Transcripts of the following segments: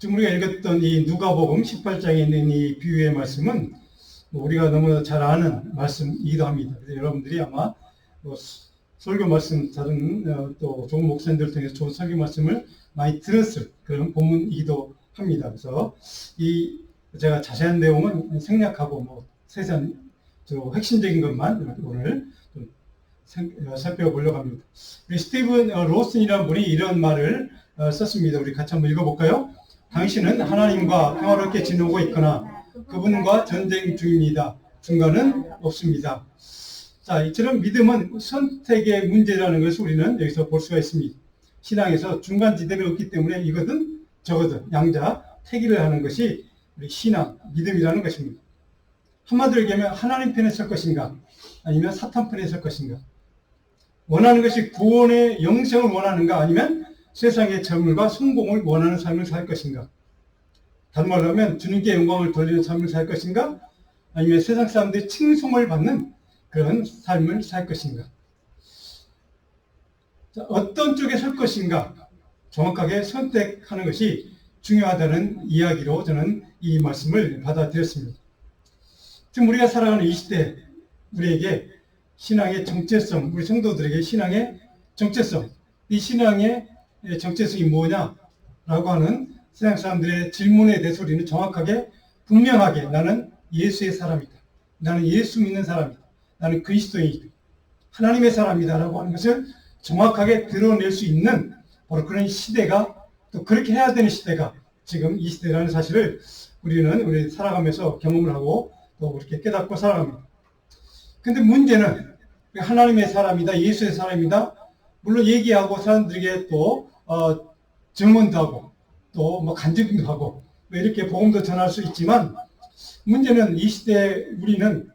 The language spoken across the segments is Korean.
지금 우리가 읽었던 이 누가복음 18장에 있는 이 비유의 말씀은 우리가 너무 잘 아는 말씀이기도 합니다. 그래서 여러분들이 아마 설교 말씀 다른 또 좋은 목사님들 통해서 좋은 설교 말씀을 많이 들었을 그런 본문이기도 합니다. 그래서 제가 자세한 내용은 생략하고 세세한 핵심적인 것만 오늘 좀 살펴보려고 합니다. 우리 스티븐 로슨이라는 분이 이런 말을 썼습니다. 우리 같이 한번 읽어볼까요? 당신은 하나님과 평화롭게 지내고 있거나 그분과 전쟁 중입니다. 중간은 없습니다. 자, 이처럼 믿음은 선택의 문제라는 것을 우리는 여기서 볼 수가 있습니다. 신앙에서 중간지대가 없기 때문에 이거든 저거든 양자 택일을 하는 것이 우리 신앙, 믿음이라는 것입니다. 한마디로 얘기하면 하나님 편에 설 것인가 아니면 사탄 편에 설 것인가, 원하는 것이 구원의 영생을 원하는가 아니면 세상의 재물과 성공을 원하는 삶을 살 것인가, 다른 말로 하면 주님께 영광을 돌리는 삶을 살 것인가 아니면 세상 사람들이 칭송을 받는 그런 삶을 살 것인가. 자, 어떤 쪽에 설 것인가 정확하게 선택하는 것이 중요하다는 이야기로 저는 이 말씀을 받아들였습니다. 지금 우리가 살아가는 이 시대, 우리에게 신앙의 정체성, 우리 성도들에게 신앙의 정체성, 이 신앙의 정체성이 뭐냐라고 하는 세상 사람들의 질문에 대해서 우리는 정확하게 분명하게 나는 예수의 사람이다, 나는 예수 믿는 사람이다, 나는 그리스도인이다, 하나님의 사람이다 라고 하는 것을 정확하게 드러낼 수 있는 바로 그런 시대가, 또 그렇게 해야 되는 시대가 지금 이 시대라는 사실을 우리 살아가면서 경험을 하고 또 그렇게 깨닫고 살아갑니다. 근데 문제는 하나님의 사람이다, 예수의 사람이다, 물론 얘기하고 사람들에게 또 증언도 하고 또 간증도 하고 이렇게 복음도 전할 수 있지만, 문제는 이 시대에 우리는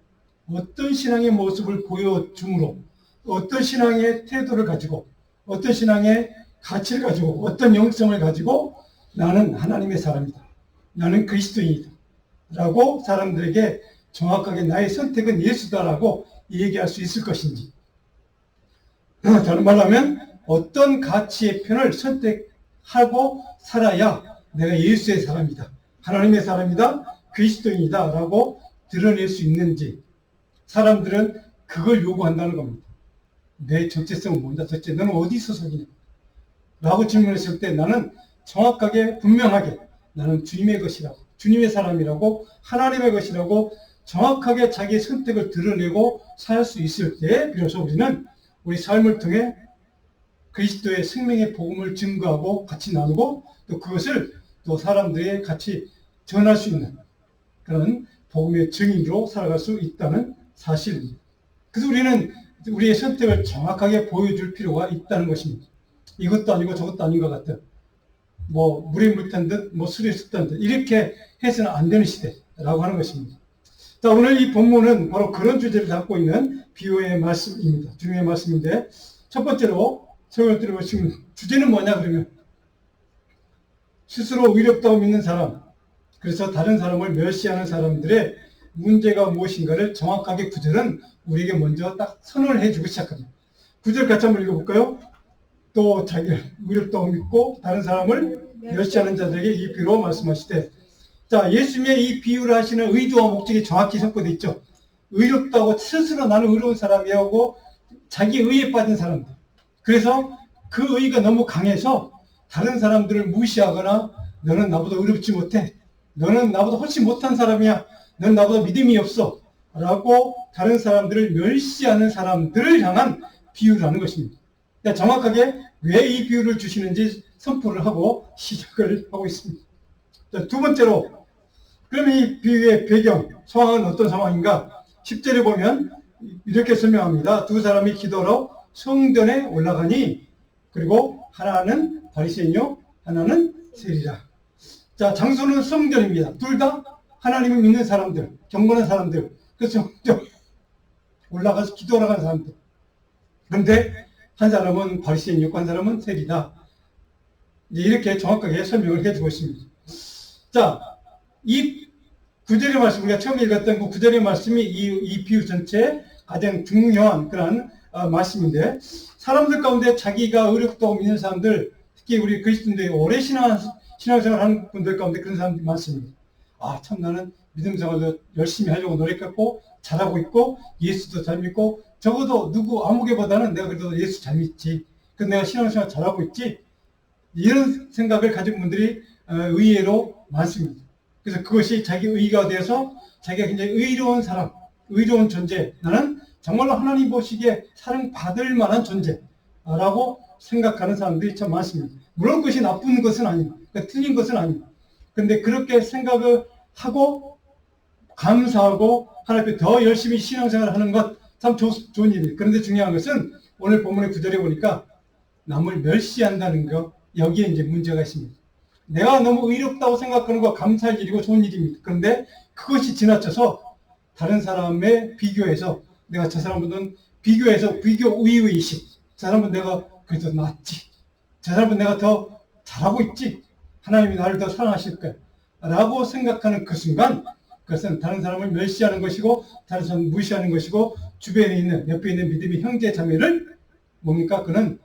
어떤 신앙의 모습을 보여줌으로, 어떤 신앙의 태도를 가지고, 어떤 신앙의 가치를 가지고, 어떤 영성을 가지고 나는 하나님의 사람이다, 나는 그리스도인이다 라고 사람들에게 정확하게 나의 선택은 예수다라고 얘기할 수 있을 것인지, 다른 말로 하면 어떤 가치의 편을 선택하고 살아야 내가 예수의 사람이다, 하나님의 사람이다, 그리스도인이다 라고 드러낼 수 있는지, 사람들은 그걸 요구한다는 겁니다. 내 정체성은 뭔가, 도대체 너는 어디서 속이냐 라고 질문했을 때 나는 정확하게 분명하게 나는 주님의 것이라고, 주님의 사람이라고, 하나님의 것이라고 정확하게 자기의 선택을 드러내고 살 수 있을 때 비로소 우리는 우리 삶을 통해 그리스도의 생명의 복음을 증거하고 같이 나누고 또 그것을 또 사람들에게 같이 전할 수 있는 그런 복음의 증인으로 살아갈 수 있다는 사실입니다. 그래서 우리는 우리의 선택을 정확하게 보여줄 필요가 있다는 것입니다. 이것도 아니고 저것도 아닌 것 같은, 물에 물 탄 듯, 술에 습단 듯, 이렇게 해서는 안 되는 시대라고 하는 것입니다. 자, 오늘 이 본문은 바로 그런 주제를 담고 있는 비유의 말씀입니다. 중요한 말씀인데, 첫 번째로 설명을 드려보시면 주제는 뭐냐 그러면 스스로 의롭다고 믿는 사람, 그래서 다른 사람을 멸시하는 사람들의 문제가 무엇인가를 정확하게 구절은 우리에게 먼저 딱 선언을 해주고 시작합니다. 구절 같이 한번 읽어볼까요? 또 자기를 의롭다고 믿고 다른 사람을 멸시하는 자들에게 이 비유로 말씀하시되, 자, 예수님의 이 비유를 하시는 의도와 목적이 정확히 선포되어 있죠. 의롭다고 스스로 나는 의로운 사람이라고 자기 의에 빠진 사람들, 그래서 그 의가 너무 강해서 다른 사람들을 무시하거나 너는 나보다 의롭지 못해, 너는 나보다 훨씬 못한 사람이야, 너는 나보다 믿음이 없어 라고 다른 사람들을 멸시하는 사람들을 향한 비유라는 것입니다. 그러니까 정확하게 왜 이 비유를 주시는지 선포를 하고 시작을 하고 있습니다. 자, 두 번째로, 그럼 이 비유의 배경, 상황은 어떤 상황인가? 10절에 보면 이렇게 설명합니다. 두 사람이 기도로 성전에 올라가니, 그리고 하나는 바리새인요 하나는 세리라. 자, 장소는 성전입니다. 둘 다 하나님을 믿는 사람들, 경건한 사람들, 그 성전 올라가서 기도하러 가는 사람들. 그런데 한 사람은 바리새인이고 한 사람은 세리다. 이렇게 정확하게 설명을 해주고 있습니다. 자, 이 구절의 말씀, 우리가 처음 읽었던 그 구절의 말씀이 이 비유 전체에 가장 중요한 그런 말씀인데, 사람들 가운데 자기가 의롭다고 믿는 사람들, 특히 우리 그리스도인들이 오래 신앙한 신앙생활 하는 분들 가운데 그런 사람들이 많습니다. 아, 참 나는 믿음생활도 열심히 하려고 노력했고 잘하고 있고 예수도 잘 믿고 적어도 누구 아무개보다는 내가 그래도 예수 잘 믿지. 그 내가 신앙생활 잘하고 있지. 이런 생각을 가진 분들이 의외로 많습니다. 그래서 그것이 자기 의가 되어서 자기가 굉장히 의로운 사람, 의로운 존재, 나는 정말로 하나님 보시기에 사랑받을 만한 존재라고 생각하는 사람들이 참 많습니다. 물론 그것이 나쁜 것은 아닙니다. 그러니까 틀린 것은 아닙니다. 그런데 그렇게 생각을 하고 감사하고 하나님 앞에 더 열심히 신앙생활을 하는 것 참 좋은 일이에요. 그런데 중요한 것은 오늘 본문의 구절에 보니까 남을 멸시한다는 것, 여기에 이제 문제가 있습니다. 내가 너무 의롭다고 생각하는 거 감사할 일이고 좋은 일입니다. 그런데 그것이 지나쳐서 다른 사람에 비교해서 내가 저 사람보다는 비교해서 비교 우위의식, 저 사람은 내가 그래도 낫지, 저 사람은 내가 더 잘하고 있지, 하나님이 나를 더 사랑하실 거야 라고 생각하는 그 순간 그것은 다른 사람을 멸시하는 것이고 다른 사람을 무시하는 것이고 주변에 있는 옆에 있는 믿음의 형제 자매를 뭡니까? 그는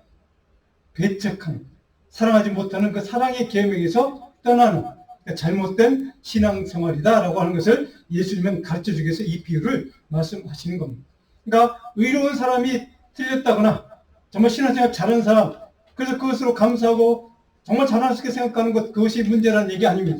배척하는, 사랑하지 못하는 그 사랑의 계명에서 떠나는 그러니까 잘못된 신앙생활이다라고 하는 것을 예수님은 가르쳐주기 위해서 이 비유를 말씀하시는 겁니다. 그러니까 의로운 사람이 틀렸다거나 정말 신앙생활 잘하는 사람, 그래서 그것으로 감사하고 정말 잘할 수 있게 생각하는 것, 그것이 문제라는 얘기 아닙니다.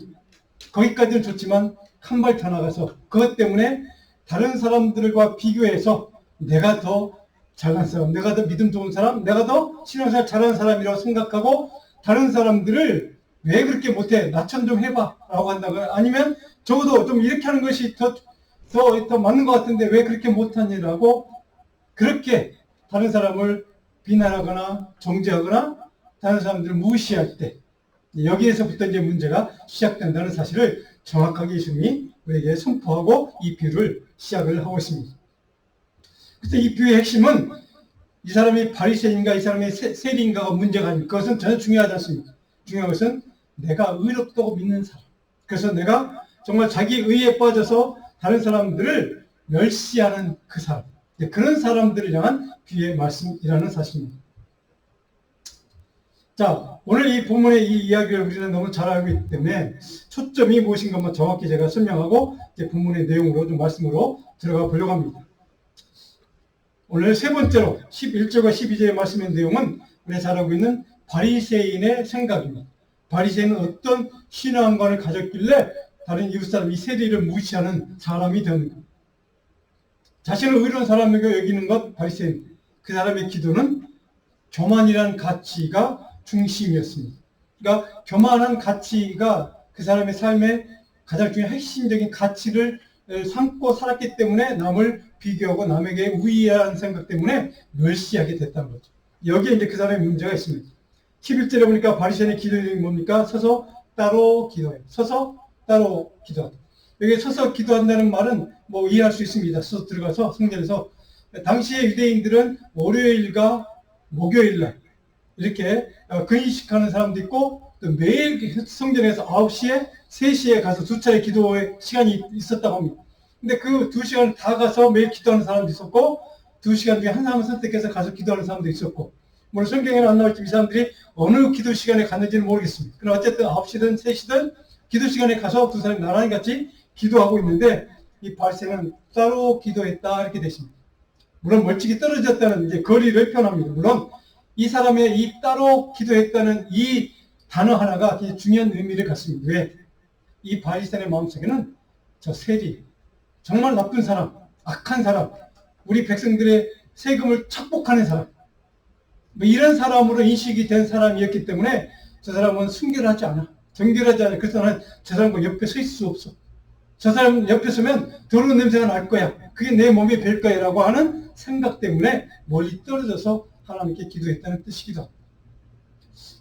거기까지는 좋지만 한 발 더 나가서 그것 때문에 다른 사람들과 비교해서 내가 더 잘난 사람, 내가 더 믿음 좋은 사람, 내가 더 신앙생활 잘하는 사람이라고 생각하고 다른 사람들을 왜 그렇게 못해? 나처럼 좀 해봐 라고 한다거나 아니면 적어도 좀 이렇게 하는 것이 더 맞는 것 같은데 왜 그렇게 못하니라고 그렇게 다른 사람을 비난하거나 정죄하거나 다른 사람들을 무시할 때 여기에서부터 이제 문제가 시작된다는 사실을 정확하게 예수님이 우리에게 선포하고 이 비유를 시작을 하고 있습니다. 그래서 이 비유의 핵심은 이 사람이 바리새인인가 이 사람이 세리인가가 문제가 아닙니다. 그것은 전혀 중요하지 않습니다. 중요한 것은 내가 의롭다고 믿는 사람. 그래서 내가 정말 자기 의에 빠져서 다른 사람들을 멸시하는 그 사람. 그런 사람들을 향한 비유의 말씀이라는 사실입니다. 자, 오늘 이 본문의 이 이야기를 우리는 너무 잘 알고 있기 때문에 초점이 무엇인 것만 정확히 제가 설명하고 이제 본문의 내용으로 좀 말씀으로 들어가 보려고 합니다. 오늘 세 번째로 11절과 12절의 말씀의 내용은 우리가 잘 알고 있는 바리새인의 생각입니다. 바리새인은 어떤 신앙관을 가졌길래 다른 이웃사람 이 세리를 무시하는 사람이 되는가. 자신을 의로운 사람에게 여기는 것 바리새인. 그 사람의 기도는 교만이라는 가치가 중심이었습니다. 그러니까 교만한 가치가 그 사람의 삶의 가장 중요한 핵심적인 가치를 삼고 살았기 때문에 남을 비교하고 남에게 우위하는 생각 때문에 멸시하게 됐다는 거죠. 여기에 이제 그 사람의 문제가 있습니다. 11절에 보니까 바리새인의 기도는 뭡니까? 서서 따로 기도해. 서서 따로 기도하다. 여기 서서 기도한다는 말은 뭐 이해할 수 있습니다. 서서 들어가서 성전에서 당시의 유대인들은 월요일과 목요일날 이렇게 근식하는 사람도 있고 또 매일 성전에서 9시에 3시에 가서 두 차례 기도의 시간이 있었다고 합니다. 근데 그 2시간 다 가서 매일 기도하는 사람도 있었고 2시간 중에 한 사람을 선택해서 가서 기도하는 사람도 있었고 물론 성경에는 안 나왔지만 이 사람들이 어느 기도 시간에 갔는지는 모르겠습니다. 그러나 어쨌든 9시든 3시든 기도 시간에 가서 두 사람이 나란히 같이 기도하고 있는데 이 바리새인은 따로 기도했다 이렇게 되십니다. 물론 멀찍이 떨어졌다는 이제 거리를 표현합니다. 물론 이 사람의 이 따로 기도했다는 이 단어 하나가 굉장히 중요한 의미를 갖습니다. 왜? 이 바리새인의 마음속에는 저 세리, 정말 나쁜 사람, 악한 사람, 우리 백성들의 세금을 착복하는 사람, 뭐 이런 사람으로 인식이 된 사람이었기 때문에 저 사람은 순결하지 않아. 정결하지 않아. 그래서 나는 저 사람과 옆에 서 있을 수 없어. 저 사람 옆에 서면 더러운 냄새가 날 거야. 그게 내 몸에 뵐 거야 라고 하는 생각 때문에 멀리 떨어져서 하나님께 기도했다는 뜻이기도 합니다.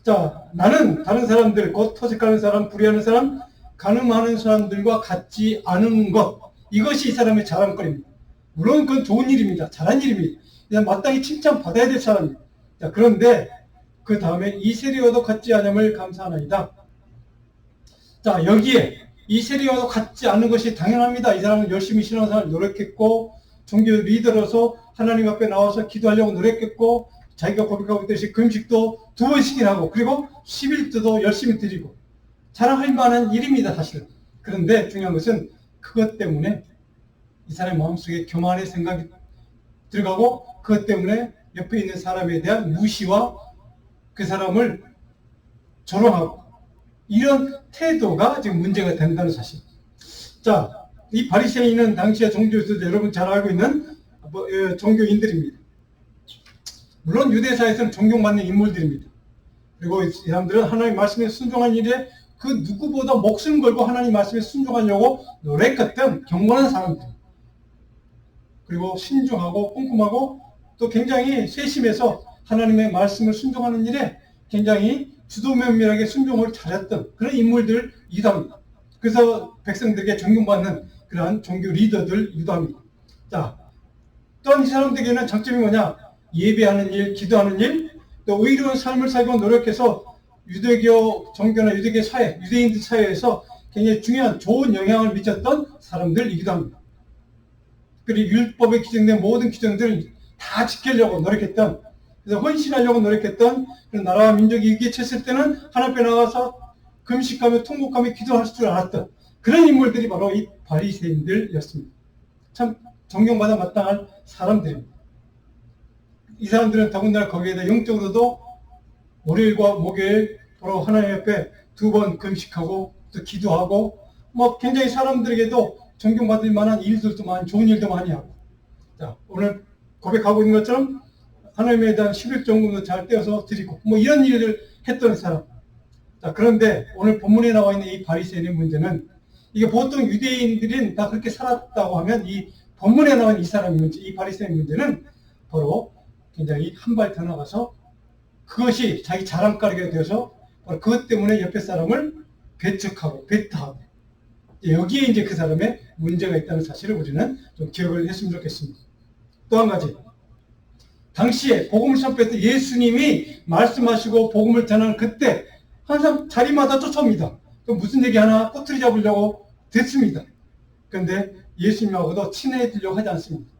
자, 나는 다른 사람들, 곧 터득하는 사람, 불의하는 사람, 가늠하는 사람들과 같지 않은 것, 이것이 이 사람의 자랑거리입니다. 물론 그건 좋은 일입니다. 잘한 일입니다. 그냥 마땅히 칭찬받아야 될 사람입니다. 자, 그런데 그 다음에 이 세리와도 같지 않음을 감사하나이다. 자, 여기에 이 세리와도 같지 않은 것이 당연합니다. 이 사람은 열심히 신앙생활 노력했고 종교 리더로서 하나님 앞에 나와서 기도하려고 노력했고 자기가 고백하고 있듯이 금식도 2번씩이나 하고 그리고 11조도 열심히 드리고 자랑할 만한 일입니다, 사실은. 그런데 중요한 것은 그것 때문에 이 사람의 마음속에 교만의 생각이 들어가고 그것 때문에 옆에 있는 사람에 대한 무시와 그 사람을 조롱하고 이런 태도가 지금 문제가 된다는 사실. 자, 이 바리새인은 당시의 종교에서도 여러분 잘 알고 있는 종교인들입니다. 물론 유대사에서는 존경받는 인물들입니다. 그리고 이 사람들은 하나님 말씀에 순종한 일에 그 누구보다 목숨 걸고 하나님 말씀에 순종하려고 노력했던 경건한 사람들. 그리고 신중하고 꼼꼼하고 또 굉장히 세심해서 하나님의 말씀을 순종하는 일에 굉장히 주도면밀하게 순종을 잘했던 그런 인물들이기도 합니다. 그래서 백성들에게 존경받는 그러한 종교 리더들이기도 합니다. 자, 또한 이 사람들에게는 장점이 뭐냐? 예배하는 일, 기도하는 일, 또 의로운 삶을 살고 노력해서 유대교 종교나 유대교 사회, 유대인들 사회에서 굉장히 중요한 좋은 영향을 미쳤던 사람들이기도 합니다. 그리고 율법에 규정된 모든 규정들을 다 지키려고 노력했던, 그래서 헌신하려고 노력했던 그런 나라와 민족이 위기에 처했을 때는 하나님 앞에 나가서 금식하며 통곡하며 기도할 줄 알았던 그런 인물들이 바로 이 바리새인들이었습니다. 참 존경받아 마땅할 사람들입니다. 이 사람들은 더군다나 거기에다 영적으로도 월요일과 목요일 바로 하나님 앞에 2번 금식하고 또 기도하고 뭐 굉장히 사람들에게도 존경받을 만한 일들도 많이, 좋은 일도 많이 하고. 자, 오늘 고백하고 있는 것처럼 하나님에 대한 11종금도 잘 떼어서 드리고 뭐 이런 일을 했던 사람. 자, 그런데 오늘 본문에 나와 있는 이 바리새인의 문제는 이게 보통 유대인들은 다 그렇게 살았다고 하면 이 본문에 나와 있는 이 사람의 문제, 이 바리새인 문제는 바로 굉장히 한 발 더 나가서 그것이 자기 자랑거리가 되어서 바로 그것 때문에 옆에 사람을 배척하고 배타하고 여기에 이제 그 사람의 문제가 있다는 사실을 우리는 좀 기억을 했으면 좋겠습니다. 또 한 가지, 당시에 복음을 선포했던 예수님이 말씀하시고 복음을 전하는 그때 항상 자리마다 쫓아옵니다. 또 무슨 얘기 하나 꼬투리 잡으려고 됐습니다. 그런데 예수님하고도 친해지려고 하지 않습니다.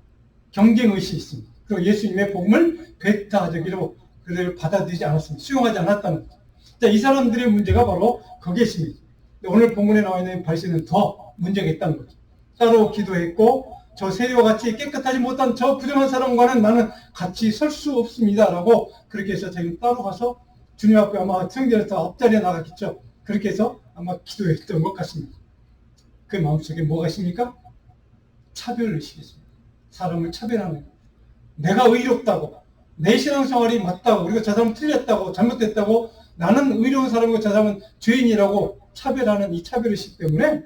경쟁의식이 있습니다. 그리고 예수님의 복음을 배타하기로 그들을 받아들이지 않았습니다. 수용하지 않았다는 거죠. 자, 이 사람들의 문제가 바로 거기에 있습니다. 오늘 본문에 나와 있는 바리새인은 더 문제가 있다는 거죠. 따로 기도했고 저 세리와 같이 깨끗하지 못한 저 부정한 사람과는 나는 같이 설 수 없습니다 라고 그렇게 해서 자기는 따로 가서 주님 앞에 아마 성전에서 앞자리에 나갔겠죠. 그렇게 해서 아마 기도했던 것 같습니다. 그 마음속에 뭐가 있습니까? 차별의식이 있습니다. 사람을 차별하는 거예요. 내가 의롭다고, 내 신앙생활이 맞다고, 그리고 저 사람은 틀렸다고, 잘못됐다고, 나는 의로운 사람이고 저 사람은 죄인이라고 차별하는 이 차별의식 때문에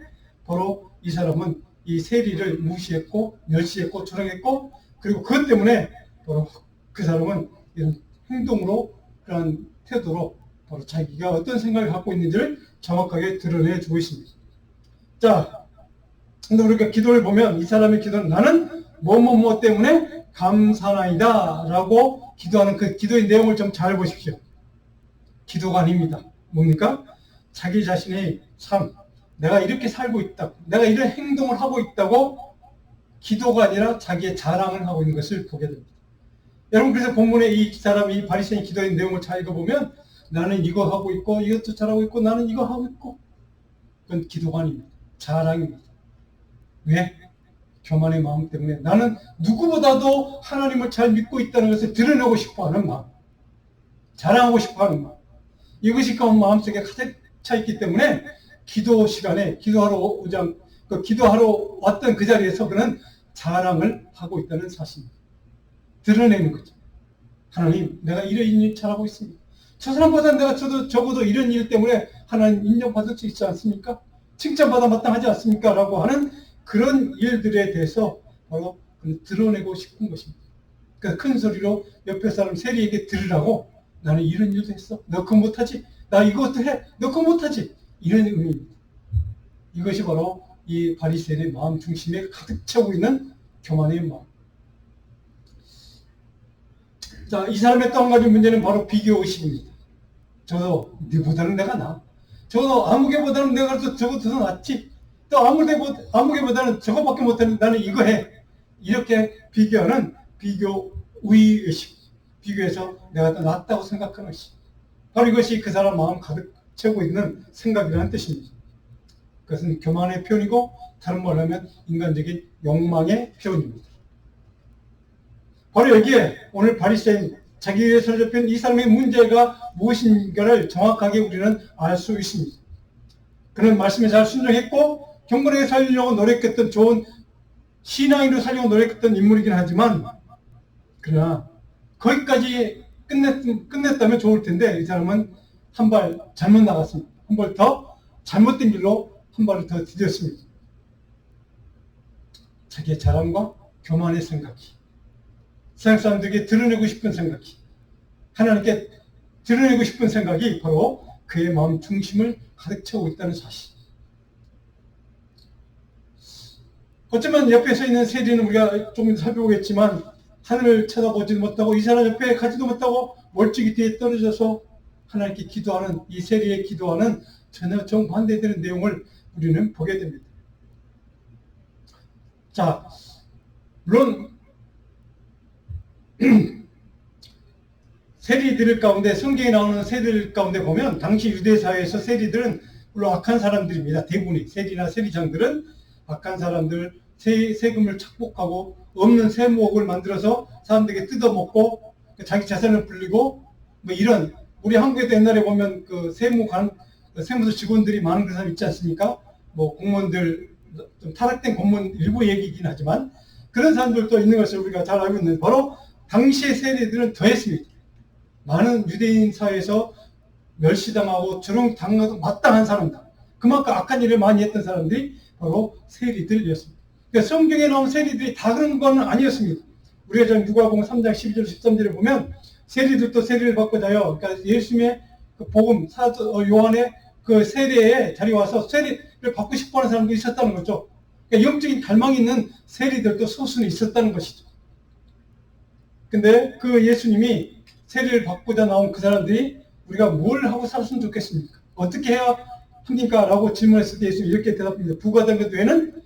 바로 이 사람은 이 세리를 무시했고 멸시했고 조롱했고, 그리고 그것 때문에 바로 그 사람은 이런 행동으로, 그런 태도로 바로 자기가 어떤 생각을 갖고 있는지를 정확하게 드러내주고 있습니다. 자, 근데 우리가 기도를 보면 이 사람의 기도는 나는 뭐뭐뭐 때문에 감사나이다 라고 기도하는 그 기도의 내용을 좀 잘 보십시오. 기도가 아닙니다. 뭡니까? 자기 자신의 삶, 내가 이렇게 살고 있다, 내가 이런 행동을 하고 있다고 기도가 아니라 자기의 자랑을 하고 있는 것을 보게 됩니다. 여러분, 그래서 본문에 이 사람이, 이 바리새인 기도의 내용을 잘 읽어보면 나는 이거 하고 있고 이것도 잘하고 있고 나는 이거 하고 있고, 그건 기도가 아닙니다. 자랑입니다. 왜? 교만의 마음 때문에 나는 누구보다도 하나님을 잘 믿고 있다는 것을 드러내고 싶어하는 마음, 자랑하고 싶어하는 마음, 이것이 그 마음속에 가득 차 있기 때문에 기도 시간에 기도하러 왔던 그 자리에서 그는 자랑을 하고 있다는 사실입니다. 드러내는 거죠. 하나님, 내가 이런 일 잘하고 있습니다. 저 사람보다 내가 적어도 이런 일 때문에 하나님 인정받을 수 있지 않습니까? 칭찬받아 마땅하지 않습니까? 라고 하는 그런 일들에 대해서 바로 드러내고 싶은 것입니다. 그러니까 큰 소리로 옆에 사람 세리에게 들으라고, 나는 이런 일도 했어. 너 그거 못하지? 나 이것도 해. 너 그거 못하지? 이런 의미입니다. 이것이 바로 이 바리새인의 마음 중심에 가득 차고 있는 교만의 마음. 자, 이 사람의 또 한 가지 문제는 바로 비교의식입니다. 저도 너보다는 내가 나아. 저도 아무개보다는 내가 저거 더 낫지. 또 아무개보다는 저거밖에 못하는 나는 이거 해. 이렇게 비교하는 비교의식. 비교해서 내가 더 낫다고 생각하는 것이. 바로 이것이 그 사람 마음 가득 채우고 있는 생각이라는 뜻입니다. 그것은 교만의 표현이고 다른 말로 하면 인간적인 욕망의 표현입니다. 바로 여기에 오늘 바리새인 자기의 손에 잡힌 이 사람의 문제가 무엇인가를 정확하게 우리는 알 수 있습니다. 그는 말씀에 잘 순종했고 경건하게 살려고 노력했던 좋은 신앙인으로 살려고 노력했던 인물이긴 하지만 그러나 거기까지 끝냈다면 좋을 텐데 이 사람은 한 발 잘못 나갔습니다. 한 발 더 잘못된 길로 한 발을 더 디뎠습니다. 자기의 자랑과 교만의 생각이, 세상 사람들에게 드러내고 싶은 생각이, 하나님께 드러내고 싶은 생각이 바로 그의 마음 중심을 가득 채우고 있다는 사실. 어쩌면 옆에 서 있는 세리는 우리가 조금 살펴보겠지만 하늘을 쳐다보지도 못하고 이 사람 옆에 가지도 못하고 멀찍이 뒤에 떨어져서 하나님께 기도하는 이 세리의 기도와는 전혀 정반대되는 내용을 우리는 보게 됩니다. 자, 물론 세리들 가운데, 성경에 나오는 세리들 가운데 보면 당시 유대 사회에서 세리들은 물론 악한 사람들입니다. 대부분이 세리나 세리장들은 악한 사람들, 세금을 착복하고 없는 세무옥을 만들어서 사람들에게 뜯어먹고 자기 재산을 불리고 뭐 이런, 우리 한국에도 옛날에 보면 그 세무서 직원들이 많은 그런 사람 있지 않습니까? 뭐 공무원들, 좀 타락된 공무원 일부 얘기이긴 하지만 그런 사람들도 있는 것을 우리가 잘 알고 있는, 바로 당시의 세리들은 더했습니다. 많은 유대인 사회에서 멸시당하고 조롱당하고 마땅한 사람들, 그만큼 악한 일을 많이 했던 사람들이 바로 세리들이었습니다. 그러니까 성경에 나온 세리들이 다 그런 건 아니었습니다. 우리가 전 누가복음 3장 12절 13절에 보면 세리들도 세리를 받고 자요. 그러니까 예수님의 그 복음 요한의 그 세례에 자리 와서 세리를 받고 싶어하는 사람들이 있었다는 거죠. 그러니까 영적인 갈망이 있는 세리들도 소수는 있었다는 것이죠. 근데 그 예수님이 세리를 받고자 나온 그 사람들이 우리가 뭘 하고 살았으면 좋겠습니까? 어떻게 해야 합니까? 라고 질문했을 때 예수님이 이렇게 대답합니다. 부과된 것 외에는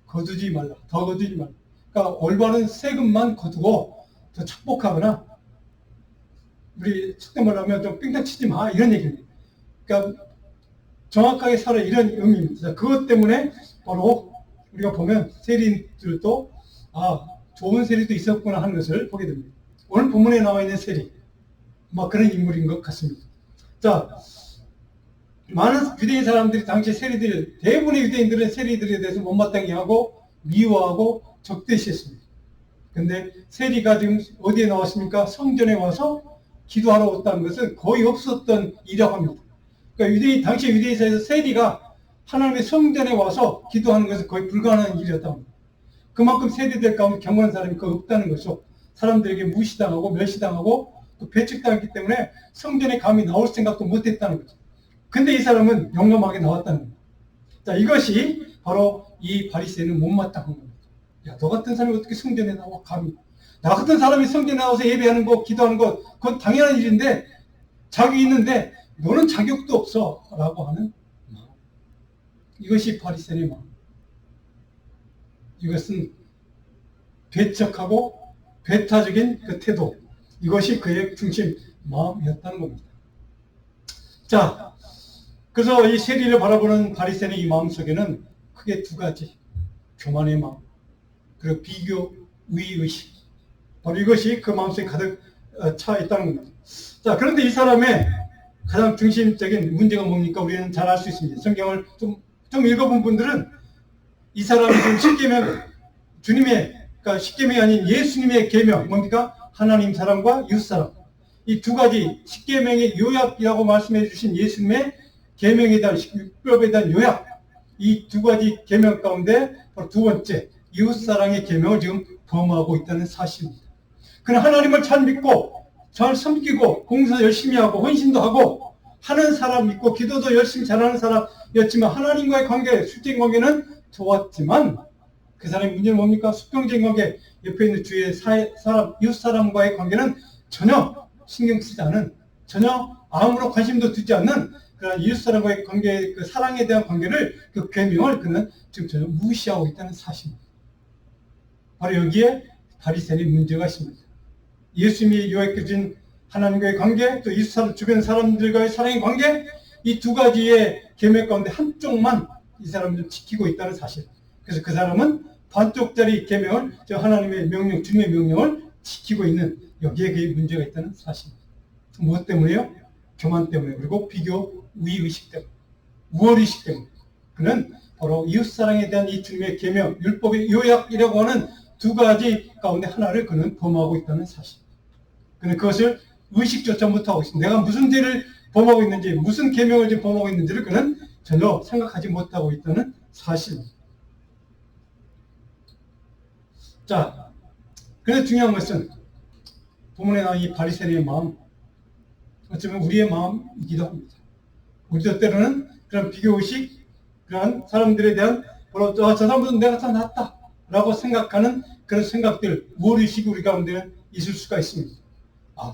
거두지 말라. 더 거두지 말라. 그러니까 올바른 세금만 거두고 더 착복하거나 우리 속된 말로 하면 좀 삥땅 치지 마, 이런 얘기입니다. 그러니까 정확하게 살아, 이런 의미입니다. 그것 때문에 바로 우리가 보면 세리들도 좋은 세리도 있었구나 하는 것을 보게 됩니다. 오늘 본문에 나와 있는 세리, 그런 인물인 것 같습니다. 자, 많은 유대인 사람들이 당시 세리들, 대부분의 유대인들은 세리들에 대해서 못마땅해 하고 미워하고 적대시했습니다. 근데 세리가 지금 어디에 나왔습니까? 성전에 와서 기도하러 왔다는 것은 거의 없었던 일이라고 합니다. 그러니까 당시 유대인 사회에서 세리가 하나님의 성전에 와서 기도하는 것은 거의 불가능한 일이었다고 합니다. 그만큼 세리들 가운데 경건한 사람이 거의 없다는 것이죠. 사람들에게 무시당하고 멸시당하고 또 배척당했기 때문에 성전에 감히 나올 생각도 못했다는 거죠. 근데 이 사람은 용감하게 나왔다는 겁니다. 자, 이것이 바로 이 바리새인은 못마땅한 겁니다. 야, 너 같은 사람이 어떻게 성전에 나와, 감히. 나 같은 사람이 성전에 나와서 예배하는 거, 기도하는 거, 그건 당연한 일인데, 자격이 있는데 너는 자격도 없어 라고 하는 마음. 이것이 바리새인의 마음. 이것은 배척하고 배타적인 그 태도, 이것이 그의 중심 마음이었다는 겁니다. 자, 그래서 이 세리를 바라보는 바리새인의 이 마음 속에는 크게 두 가지, 교만의 마음, 그리고 비교, 위의식, 바로 이것이 그 마음속에 가득 차 있다는 겁니다. 자, 그런데 이 사람의 가장 중심적인 문제가 뭡니까? 우리는 잘 알 수 있습니다. 성경을 좀 읽어본 분들은 이 사람이 지금 십계명, 그러니까 십계명이 아닌 예수님의 계명, 뭡니까? 하나님 사랑과 이웃 사랑. 이 두 가지 십계명의 요약이라고 말씀해 주신 예수님의 계명에 대한, 율법에 대한 요약, 이 두 가지 계명 가운데 바로 두 번째 이웃 사랑의 계명을 지금 범하고 있다는 사실입니다. 그는 하나님을 잘 믿고 잘 섬기고 공사 열심히 하고 헌신도 하고 하는 사람 믿고 기도도 열심히 잘하는 사람이었지만 하나님과의 관계, 수적인 관계는 좋았지만 그 사람의 문제는 뭡니까? 수평적인 관계, 옆에 있는 주위의 사람, 이웃 사람과의 관계는 전혀 신경 쓰지 않은, 전혀 아무런 관심도 두지 않는 그런 이웃 사람과의 관계, 그 사랑에 대한 관계를, 그 계명을 그는 지금 전혀 무시하고 있다는 사실입니다. 바로 여기에 바리새인의 문제가 있습니다. 예수님이 요약해 준 하나님과의 관계, 또 이웃 사람, 주변 사람들과의 사랑의 관계, 이 두 가지의 계명 가운데 한쪽만 이 사람은 좀 지키고 있다는 사실. 그래서 그 사람은 반쪽짜리 계명을, 저 하나님의 명령, 주님의 명령을 지키고 있는, 여기에 그 문제가 있다는 사실. 무엇 때문에요? 교만 때문에, 그리고 비교 우위의식 때문에, 우월의식 때문에. 그는 바로 이웃사랑에 대한 이 주님의 계명, 율법의 요약이라고 하는 두 가지 가운데 하나를 그는 범하고 있다는 사실. 그는 그것을 의식조차 못하고 있습니다. 내가 무슨 죄를 범하고 있는지, 무슨 계명을 지금 범하고 있는지를 그는 전혀 생각하지 못하고 있다는 사실입니다. 자, 그래서 중요한 것은 본문에 나온 이 바리새인의 마음, 어쩌면 우리의 마음이기도 합니다. 우리도 때로는 그런 비교의식, 그런 사람들에 대한 저 사람보다 내가 더 낫다 라고 생각하는 그런 생각들, 우월의식이 우리 가운데 있을 수가 있습니다.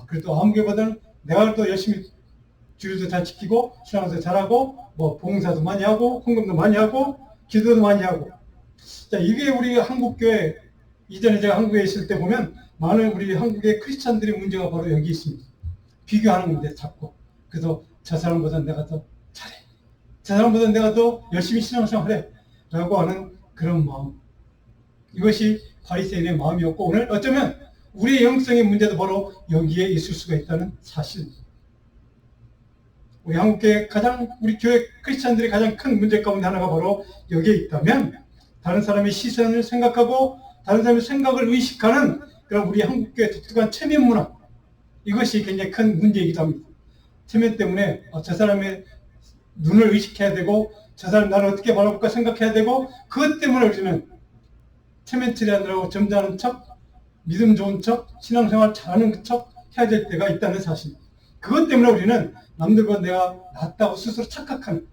그래도 아무개보다는 내가 또 열심히 주일도 잘 지키고 신앙도 잘하고 뭐 봉사도 많이 하고 헌금도 많이 하고 기도도 많이 하고. 자, 이게 우리 한국교회, 이전에 제가 한국에 있을 때 보면 많은 우리 한국의 크리스찬들의 문제가 바로 여기 있습니다. 비교하는 건데 자꾸. 그래서 저 사람보다 내가 더 잘해, 저 사람보다 내가 더 열심히 신앙생활해 라고 하는 그런 마음. 이것이 바리새인의 마음이었고, 오늘 어쩌면 우리의 영성의 문제도 바로 여기에 있을 수가 있다는 사실입니다. 우리 한국교회 우리 교회 크리스찬들의 가장 큰 문제 가운데 하나가 바로 여기에 있다면, 다른 사람의 시선을 생각하고 다른 사람의 생각을 의식하는 그런 우리 한국교회 독특한 체면 문화, 이것이 굉장히 큰 문제이기도 합니다. 체면 때문에 저 사람의 눈을 의식해야 되고 저 사람 나를 어떻게 바라볼까 생각해야 되고, 그것 때문에 우리는 체면 처리하느라고 점잖은 척, 믿음 좋은 척, 신앙생활 잘하는 척 해야 될 때가 있다는 사실. 그것 때문에 우리는 남들보다 내가 낫다고 스스로 착각하는,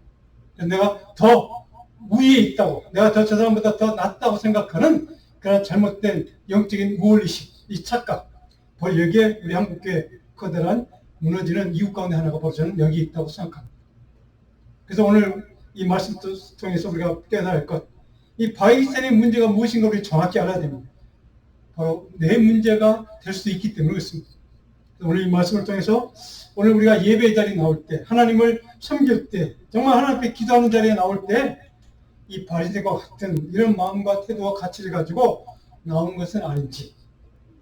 내가 더 우위에 있다고, 내가 저 사람보다 더 낫다고 생각하는 그런 잘못된 영적인 우월의식, 이 착각, 바로 여기에 우리 한국교회 커다란 무너지는 이유 가운데 하나가 바로 저는 여기 있다고 생각합니다. 그래서 오늘 이 말씀 통해서 우리가 깨달아야 할 것, 이 바리새인의 문제가 무엇인가 우리 정확히 알아야 됩니다. 바로 내 문제가 될 수 있기 때문에 그렇습니다. 오늘 이 말씀을 통해서 오늘 우리가 예배 자리에 나올 때, 하나님을 섬길 때, 정말 하나님 앞에 기도하는 자리에 나올 때 이 바리새인과 같은 이런 마음과 태도와 가치를 가지고 나온 것은 아닌지,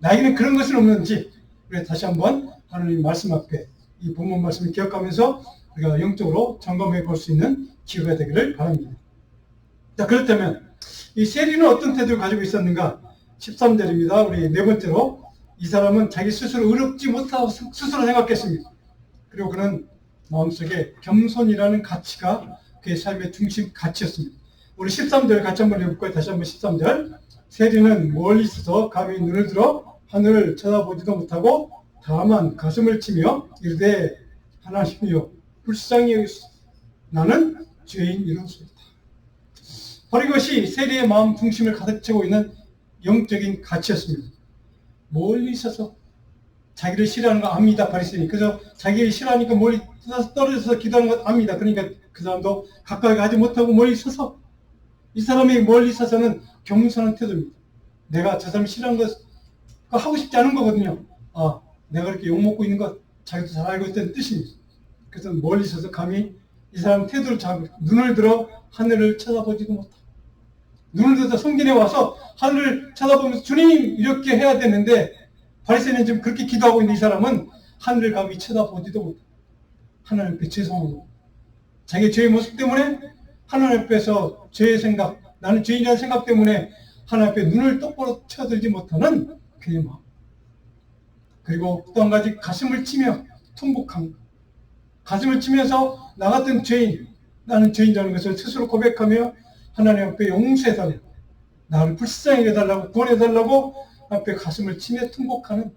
나에게는 그런 것은 없는지, 우리가 다시 한번 하나님 말씀 앞에 이 본문 말씀을 기억하면서 우리가 영적으로 점검해 볼 수 있는 기회가 되기를 바랍니다. 자, 그렇다면 이 세리는 어떤 태도를 가지고 있었는가? 13절입니다. 우리 네 번째로, 이 사람은 자기 스스로 의롭지 못하고 스스로 생각했습니다. 그리고 그는 마음속에 겸손이라는 가치가 그의 삶의 중심 가치였습니다. 우리 13절 같이 한번 해볼까요? 다시 한번 13절. 세리는 멀리 있어서 감히 눈을 들어 하늘을 쳐다보지도 못하고 다만 가슴을 치며 이르되, 하나님이여 불쌍히 여기소서, 나는 죄인이로소이다. 바로 이것이 세리의 마음 중심을 가득 채우고 있는 영적인 가치였습니다. 멀리 있어서 자기를 싫어하는 거 압니다, 바리새인이. 그래서 자기를 싫어하니까 멀리 떨어져서 기도하는 거 압니다. 그러니까 그 사람도 가까이 가지 못하고 멀리 있어서, 이 사람이 멀리 있어서는 겸손한 태도입니다. 내가 저 사람이 싫어하는 거 하고 싶지 않은 거거든요. 내가 그렇게 욕먹고 있는 거 자기도 잘 알고 있다는 뜻입니다. 그래서 멀리 있어서 감히 이 사람 태도를 잡고 눈을 들어 하늘을 쳐다보지도 못하고, 눈을 들어서 성전에 와서 하늘을 쳐다보면서 주님 이렇게 해야 되는데, 바리새인은 지금 그렇게 기도하고 있는 이 사람은 하늘을 감히 쳐다보지도 못하고 하나님 앞에 죄송하고, 자기의 죄의 모습 때문에 하나님 앞에서 죄의 생각, 나는 죄인이라는 생각 때문에 하나님 앞에 눈을 똑바로 쳐들지 못하는 그의 마음. 그리고 또 한 가지, 가슴을 치며 통곡한 것. 가슴을 치면서 나 같은 죄인, 나는 죄인이라는 것을 스스로 고백하며 하나님 앞에 용서해달라고, 나를 불쌍히 해달라고, 구원해달라고 앞에 가슴을 치며 통곡하는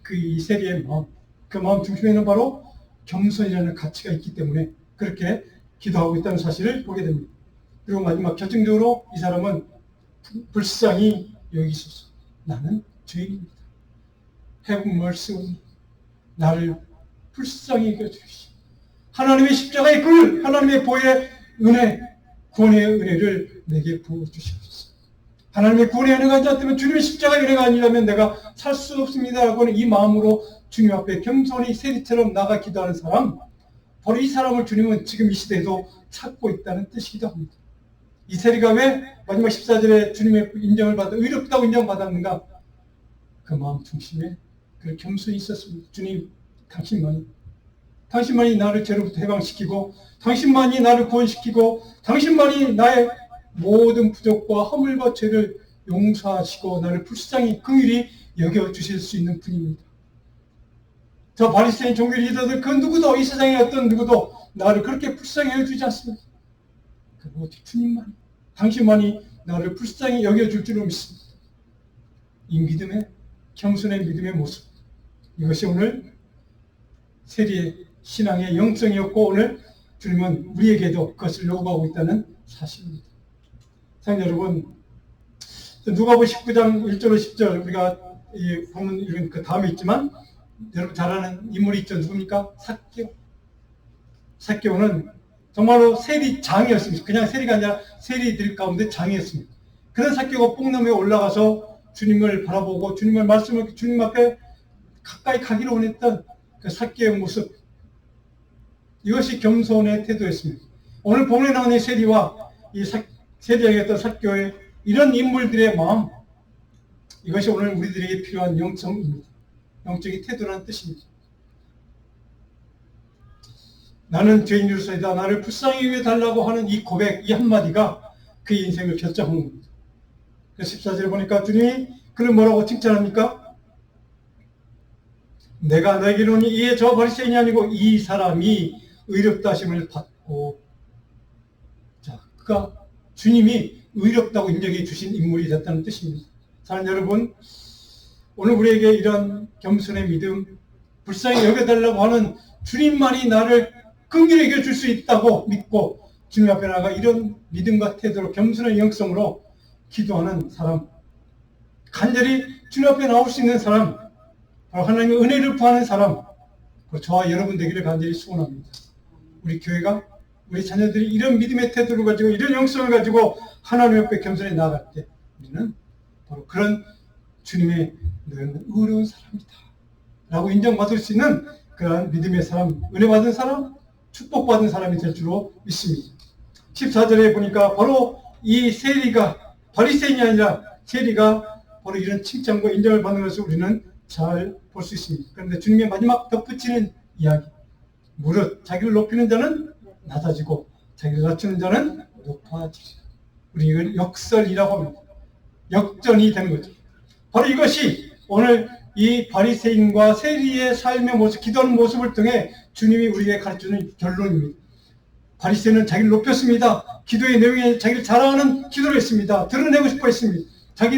그 이 세리의 마음, 그 마음 중심에는 바로 겸손이라는 가치가 있기 때문에 그렇게 기도하고 있다는 사실을 보게 됩니다. 그리고 마지막 결정적으로 이 사람은 불쌍히 여기소서, 나는 죄인입니다. Have mercy on me. 나를 불쌍히 여겨주시. 하나님의 십자가의 글, 하나님의 보혈의 은혜, 구원의 은혜를 내게 부어주시옵소서. 하나님의 구원의 은혜가 아니지 않다면, 주님의 십자가의 은혜가 아니라면 내가 살 수 없습니다 라고 하는 이 마음으로 주님 앞에 겸손히 세리처럼 나가 기도하는 사람, 바로 이 사람을 주님은 지금 이 시대에도 찾고 있다는 뜻이기도 합니다. 이 세리가 왜 마지막 14절에 주님의 인정을 받아 의롭다고 인정받았는가? 그 마음 중심에 그 겸손이 있었습니다. 주님, 당신만이 나를 죄로부터 해방시키고 당신만이 나를 구원시키고 당신만이 나의 모든 부족과 허물과 죄를 용서하시고 나를 불쌍히 긍휼히 여겨주실 수 있는 분입니다. 저 바리새인 종교 리더들 그 누구도 이 세상에 어떤 누구도 나를 그렇게 불쌍히 여겨주지 않습니다. 그 오직 주님만이 당신만이 나를 불쌍히 여겨줄 줄로 믿습니다. 이 믿음의 겸손의 믿음의 모습, 이것이 오늘 세리의 신앙의 영성이었고 오늘 주님은 우리에게도 그것을 요구하고 있다는 사실입니다. 사랑하는 여러분, 누가복음 19장 1절로 10절 우리가 이 본문 읽은 그 다음에 있지만 여러분 잘 아는 인물이 있죠. 누굽니까? 삭개오는 정말로 세리장이었습니다. 그냥 세리가 아니라 세리들 가운데 장이었습니다. 그런 삭개오가 뽕나무에 올라가서 주님을 바라보고 주님의 말씀을 주님 앞에 가까이 가기를 원했던 그 삭개오의 모습, 이것이 겸손의 태도였습니다. 오늘 본문에 나오는 세리와 이 세리에게 삭개오의 이런 인물들의 마음, 이것이 오늘 우리들에게 필요한 영성입니다. 영적인 태도라는 뜻입니다. 나는 죄인으로서이다. 나를 불쌍히 여겨 달라고 하는 이 고백, 이 한마디가 그의 인생을 결정한 겁니다. 14절에 보니까 주님이 그를 뭐라고 칭찬합니까? 내가 너에게 이르노니 이에 저 바리새인이 아니고 이 사람이 의롭다 하심을 받고, 자, 그가 주님이 의롭다고 인정해 주신 인물이 됐다는 뜻입니다. 사랑하는 여러분, 오늘 우리에게 이런 겸손의 믿음, 불쌍히 여겨달라고 하는 주님만이 나를 긍휼히 여겨줄 수 있다고 믿고 주님 앞에 나가 이런 믿음과 태도로 겸손의 영성으로 기도하는 사람, 간절히 주님 앞에 나올 수 있는 사람, 바로 하나님의 은혜를 구하는 사람, 저와 여러분 되기를 간절히 소원합니다. 우리 교회가, 우리 자녀들이 이런 믿음의 태도를 가지고 이런 영성을 가지고 하나님 앞에 겸손히 나아갈 때 우리는 바로 그런 주님의 너는 의로운 사람이다 라고 인정받을 수 있는 그런 믿음의 사람, 은혜받은 사람, 축복받은 사람이 될 줄로 믿습니다. 14절에 보니까 바로 이 세리가 바리새인이 아니라 세리가 바로 이런 칭찬과 인정을 받는 것을 우리는 잘 볼 수 있습니다. 그런데 주님의 마지막 덧붙이는 이야기, 무릇 자기를 높이는 자는 낮아지고 자기를 낮추는 자는 높아지리라. 우리 이걸 역설이라고 합니다. 역전이 되는 거죠. 바로 이것이 오늘 이 바리새인과 세리의 삶의 모습, 기도하는 모습을 통해 주님이 우리에게 가르쳐주는 결론입니다. 바리새인은 자기를 높였습니다. 기도의 내용에 자기를 자랑하는 기도를 했습니다. 드러내고 싶어 했습니다.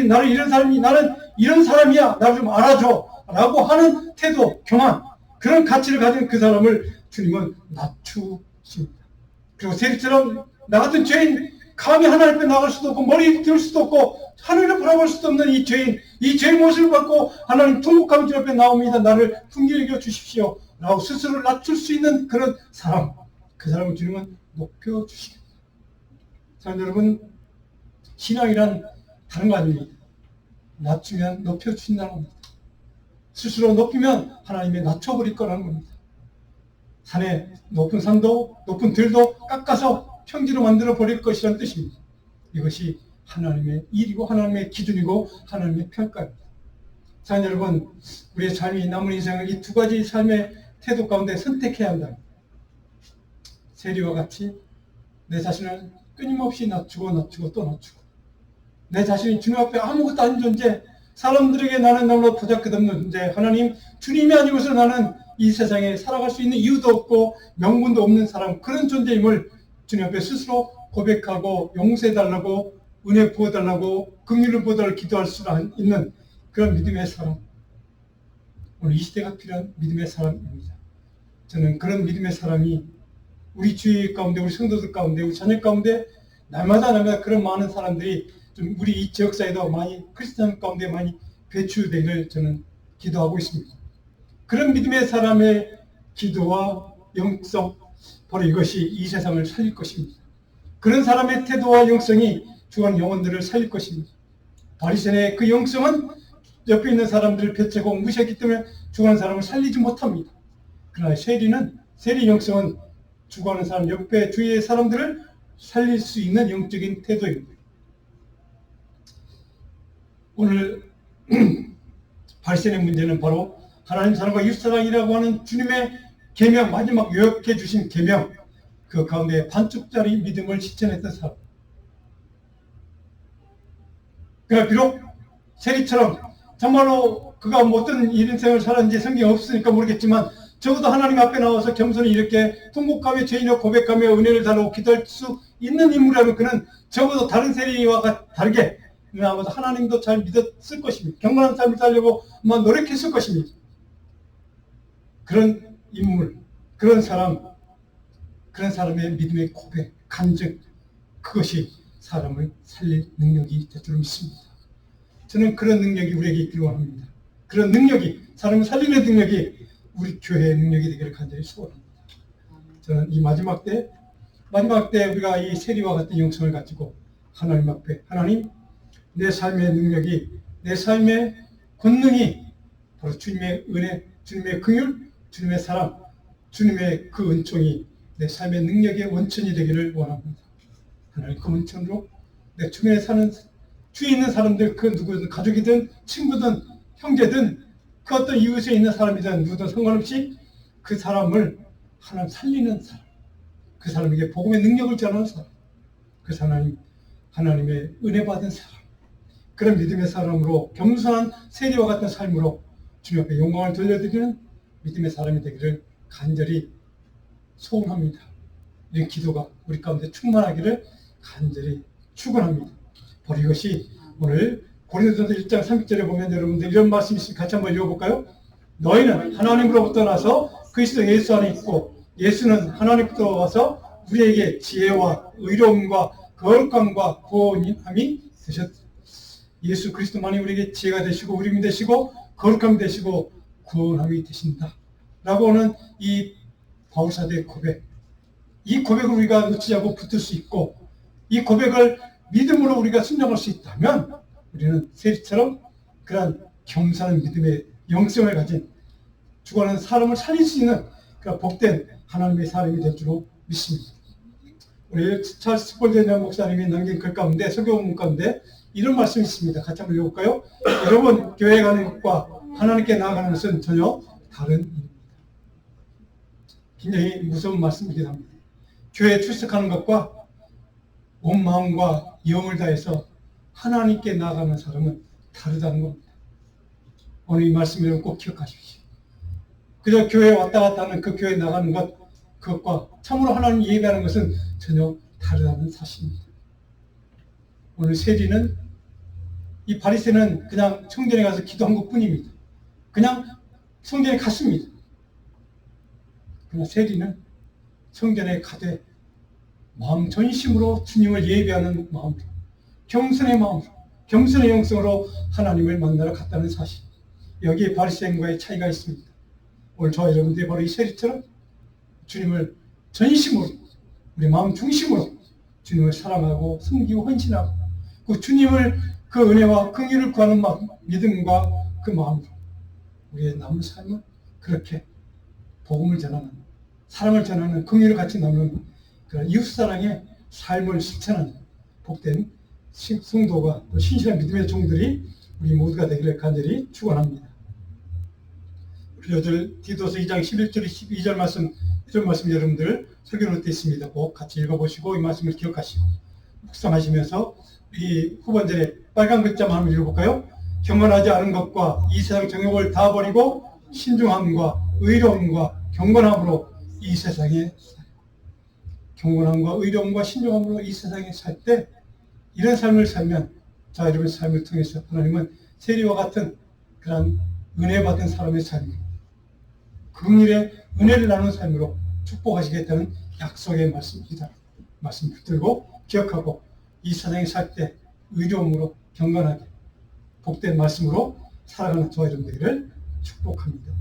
나는 이런 사람이, 나는 이런 사람이야, 나를 좀 알아줘 라고 하는 태도, 교만, 그런 가치를 가진 그 사람을 주님은 낮추십니다. 그리고 세리처럼 나 같은 죄인, 감히 하나님 앞에 나갈 수도 없고 머리 들 수도 없고 하늘을 바라볼 수도 없는 이 죄인, 이 죄의 모습을 받고 하나님 통곡하며 주 앞에 나옵니다. 나를 긍휼히 여겨 주십시오 라고 스스로를 낮출 수 있는 그런 사람, 그 사람을 주님은 높여주시겠다. 자, 여러분, 신앙이란 다른 거 아닙니다. 낮추면 높여주신다는 겁니다. 스스로 높이면 하나님이 낮춰버릴 거라는 겁니다. 산에 높은 산도 높은 들도 깎아서 평지로 만들어 버릴 것이라는 뜻입니다. 이것이 하나님의 일이고 하나님의 기준이고 하나님의 평가입니다. 자, 여러분, 우리의 삶이 남은 인생을 이 두 가지 삶의 태도 가운데 선택해야 한다. 세리와 같이 내 자신을 끊임없이 낮추고 또 낮추고, 내 자신이 주님 앞에 아무것도 아닌 존재, 사람들에게 나는 너무나 보잘것없는 존재, 하나님 주님이 아니고서 나는 이 세상에 살아갈 수 있는 이유도 없고 명분도 없는 사람, 그런 존재임을 주님 앞에 스스로 고백하고 용서해달라고, 은혜 부어달라고, 긍휼을 부어달라고 기도할 수 있는 그런 믿음의 사람, 오늘 이 시대가 필요한 믿음의 사람입니다. 저는 그런 믿음의 사람이 우리 주위 가운데, 우리 성도들 가운데, 우리 자녀 가운데 날마다 그런 많은 사람들이 좀 우리 이 지역사회도 많이, 크리스천 가운데 많이 배출되기를 저는 기도하고 있습니다. 그런 믿음의 사람의 기도와 영성, 바로 이것이 이 세상을 살릴 것입니다. 그런 사람의 태도와 영성이 죽은 영혼들을 살릴 것입니다. 바리새인의 그 영성은 옆에 있는 사람들을 배째고 무시했기 때문에 죽은 사람을 살리지 못합니다. 그러나 세리 영성은 죽어가는 사람 옆에 주위의 사람들을 살릴 수 있는 영적인 태도입니다. 오늘 발생의 문제는 바로 하나님 사랑과 이웃사랑이라고 하는 주님의 계명, 마지막 요약해 주신 계명, 그 가운데 반쪽짜리 믿음을 실천했던 사람. 그러나 비록 세리처럼 정말로 그가 어떤 인생을 살았는지 성경에 없으니까 모르겠지만 적어도 하나님 앞에 나와서 겸손히 이렇게 통곡하며 죄인을 고백하며 은혜를 달라고 기도할 수 있는 인물이라면 그는 적어도 다른 세리와 다르게 아마도 하나님도 잘 믿었을 것입니다. 경건한 삶을 살려고 노력했을 것입니다. 그런 인물, 그런 사람, 그런 사람의 믿음의 고백, 간증, 그것이 사람을 살릴 능력이 될 줄 믿습니다. 저는 그런 능력이 우리에게 있기를 원합니다. 그런 능력이, 사람을 살리는 능력이 우리 교회의 능력이 되기를 간절히 소원합니다. 저는 이 마지막 때 우리가 이 세리와 같은 영성을 가지고 하나님 앞에, 하나님, 내 삶의 능력이, 내 삶의 권능이 바로 주님의 은혜, 주님의 긍휼, 주님의 사랑, 주님의 그 은총이 내 삶의 능력의 원천이 되기를 원합니다. 하나님 그 원천으로 내 주변에 사는, 주위에 있는 사람들, 그 누구든 가족이든 친구든 형제든 그 어떤 이웃에 있는 사람이든 누구든 상관없이 그 사람을 하나님 살리는 사람, 그 사람에게 복음의 능력을 전하는 사람, 그 사람 하나님의 은혜 받은 사람, 그런 믿음의 사람으로 겸손한 세리와 같은 삶으로 주님 앞에 영광을 돌려드리는 믿음의 사람이 되기를 간절히 소원합니다. 이런 기도가 우리 가운데 충만하기를 간절히 축원합니다. 바로 이것이 오늘 고린도전서 1장 30절에 보면 여러분들 이런 말씀이 있으니 같이 한번 읽어볼까요? 너희는 하나님으로부터 나서 그리스도 예수 안에 있고 예수는 하나님부터 와서 우리에게 지혜와 의로움과 거룩함과 구원함이 되셨다. 예수 그리스도만이 우리에게 지혜가 되시고 의로움이 되시고 거룩함이 되시고 구원함이 되신다 라고 하는 이 바울사도의 고백, 이 고백을 우리가 놓치지 않고 붙들 수 있고 이 고백을 믿음으로 우리가 순종할 수 있다면 우리는 세리처럼 그러한 겸손한 믿음의 영성을 가진 죽어가는 사람을 살릴 수 있는 그런 복된 하나님의 사람이 될 줄로 믿습니다. 우리 찰스 스폴전 목사님이 남긴 글 가운데, 설교문 가운데 이런 말씀이 있습니다. 같이 한번 읽어볼까요? 여러분, 교회에 가는 것과 하나님께 나아가는 것은 전혀 다른 일입니다. 굉장히 무서운 말씀이긴 합니다. 교회에 출석하는 것과 온 마음과 영을 다해서 하나님께 나아가는 사람은 다르다는 겁니다. 오늘 이 말씀을 꼭 기억하십시오. 그저 교회에 왔다 갔다 하는 그 교회에 나가는 것, 그것과 참으로 하나님 예배하는 것은 전혀 다르다는 사실입니다. 오늘 세리는, 이 바리새는 그냥 성전에 가서 기도한 것뿐입니다. 그냥 성전에 갔습니다. 그러나 세리는 성전에 가되 마음 전심으로 주님을 예배하는 마음으로, 겸손의 마음으로, 겸손의 영성으로 하나님을 만나러 갔다는 사실, 여기에 바리새인과의 차이가 있습니다. 오늘 저와 여러분들이 바로 이 세리처럼 주님을 전심으로, 우리 마음 중심으로 주님을 사랑하고 섬기고 헌신하고 그 주님을, 그 은혜와 긍휼을 구하는 마음, 믿음과 그 마음으로 우리의 남은 삶은 그렇게 복음을 전하는, 사랑을 전하는, 긍휼을 같이 나누는 그런 이웃사랑의 삶을 실천하는 복된 성도가, 또 신실한 믿음의 종들이 우리 모두가 되기를 간절히 축원합니다. 우리 디도서 2장 11절 12절 말씀, 이런 말씀 여러분들 설교노트에 있습니다. 꼭 같이 읽어보시고 이 말씀을 기억하시고 묵상하시면서 이 후반절에 빨간 글자만 한번 읽어볼까요? 경건하지 않은 것과 이 세상 정욕을 다 버리고 신중함과 의로움과 경건함으로 이 세상에 경건함과 의로움과 신중함으로 이 세상에 살 때, 이런 삶을 살면, 자, 여러분의 삶을 통해서 하나님은 세리와 같은 그런 은혜 받은 사람의 삶, 긍휼의 은혜를 나누는 삶으로 축복하시겠다는 약속의 말씀입니다. 말씀 붙들고 기억하고 이 세상에 살 때 의로움으로 경건하게 복된 말씀으로 살아가는 저와 여러분들을 축복합니다.